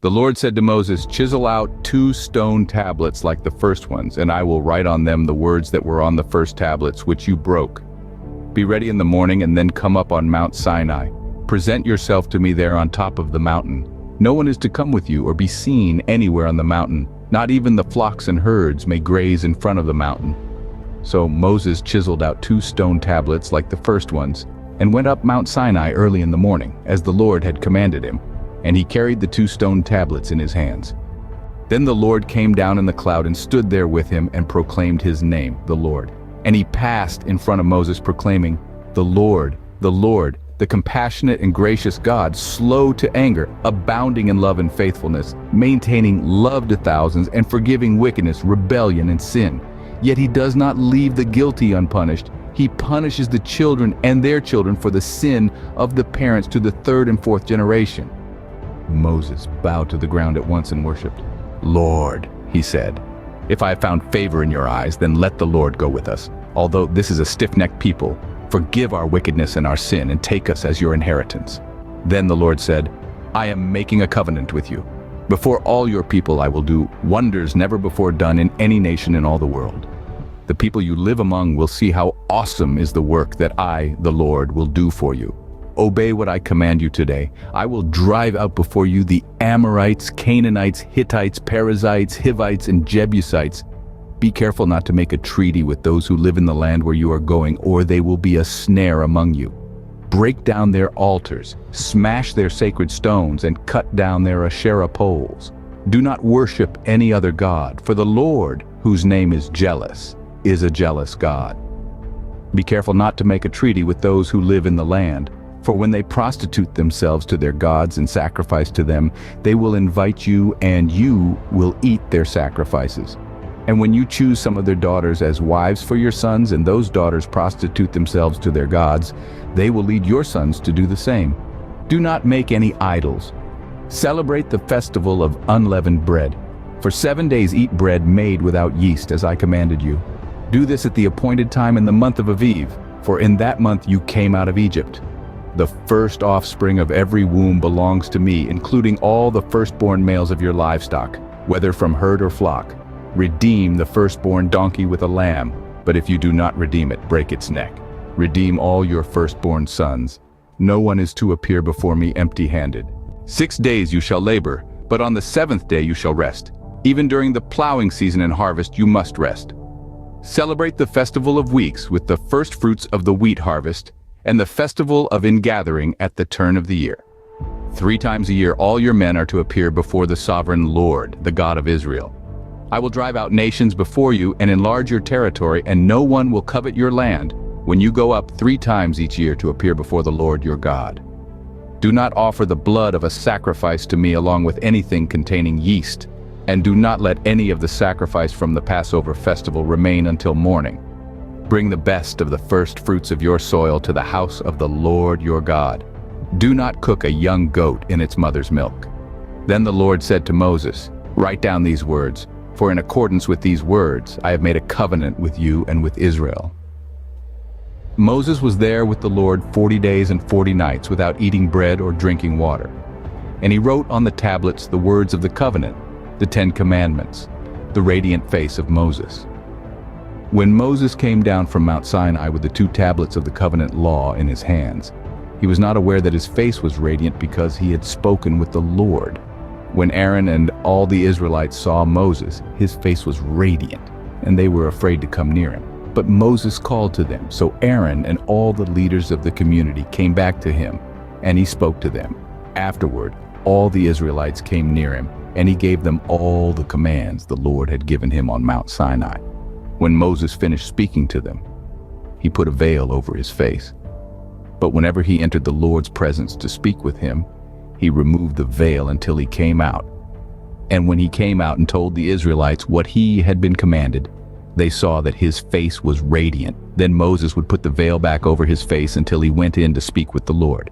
The Lord said to Moses, "Chisel out 2 stone tablets like the first ones, and I will write on them the words that were on the first tablets, which you broke. Be ready in the morning and then come up on Mount Sinai. Present yourself to me there on top of the mountain. No one is to come with you or be seen anywhere on the mountain. Not even the flocks and herds may graze in front of the mountain." So Moses chiseled out 2 stone tablets like the first ones, and went up Mount Sinai early in the morning, as the Lord had commanded him, and he carried the 2 stone tablets in his hands. Then the Lord came down in the cloud and stood there with him and proclaimed his name, the Lord. And he passed in front of Moses, proclaiming, the Lord, the compassionate and gracious God, slow to anger, abounding in love and faithfulness, maintaining love to thousands, and forgiving wickedness, rebellion, and sin. Yet he does not leave the guilty unpunished. He punishes the children and their children for the sin of the parents to the 3rd and 4th generation. Moses bowed to the ground at once and worshipped. "Lord," he said, "if I have found favor in your eyes, then let the Lord go with us. Although this is a stiff-necked people, forgive our wickedness and our sin and take us as your inheritance." Then the Lord said, "I am making a covenant with you. Before all your people I will do wonders never before done in any nation in all the world. The people you live among will see how awesome is the work that I, the Lord, will do for you. Obey what I command you today. I will drive out before you the Amorites, Canaanites, Hittites, Perizzites, Hivites, and Jebusites. Be careful not to make a treaty with those who live in the land where you are going, or they will be a snare among you. Break down their altars, smash their sacred stones, and cut down their Asherah poles. Do not worship any other god, for the Lord, whose name is jealous, is a jealous God. Be careful not to make a treaty with those who live in the land, for when they prostitute themselves to their gods and sacrifice to them, they will invite you and you will eat their sacrifices. And when you choose some of their daughters as wives for your sons and those daughters prostitute themselves to their gods, they will lead your sons to do the same. Do not make any idols. Celebrate the festival of unleavened bread. For 7 days eat bread made without yeast, as I commanded you. Do this at the appointed time in the month of Aviv, for in that month you came out of Egypt. The first offspring of every womb belongs to me, including all the firstborn males of your livestock, whether from herd or flock. Redeem the firstborn donkey with a lamb, but if you do not redeem it, break its neck. Redeem all your firstborn sons. No one is to appear before me empty-handed. 6 days you shall labor, but on the 7th day you shall rest. Even during the plowing season and harvest you must rest. Celebrate the festival of weeks with the first fruits of the wheat harvest, and the festival of ingathering at the turn of the year. 3 times a year all your men are to appear before the sovereign Lord, the God of Israel. I will drive out nations before you and enlarge your territory, and no one will covet your land when you go up 3 times each year to appear before the Lord your God. Do not offer the blood of a sacrifice to me along with anything containing yeast, and do not let any of the sacrifice from the Passover festival remain until morning. Bring the best of the first fruits of your soil to the house of the Lord your God. Do not cook a young goat in its mother's milk. Then the Lord said to Moses, "Write down these words, for in accordance with these words I have made a covenant with you and with Israel." Moses was there with the Lord 40 days and 40 nights without eating bread or drinking water. And he wrote on the tablets the words of the covenant, the 10 commandments, the radiant face of Moses. When Moses came down from Mount Sinai with the 2 tablets of the covenant law in his hands, he was not aware that his face was radiant because he had spoken with the Lord. When Aaron and all the Israelites saw Moses, his face was radiant, and they were afraid to come near him. But Moses called to them, so Aaron and all the leaders of the community came back to him, and he spoke to them. Afterward, all the Israelites came near him, and he gave them all the commands the Lord had given him on Mount Sinai. When Moses finished speaking to them, he put a veil over his face. But whenever he entered the Lord's presence to speak with him, he removed the veil until he came out. And when he came out and told the Israelites what he had been commanded, they saw that his face was radiant. Then Moses would put the veil back over his face until he went in to speak with the Lord.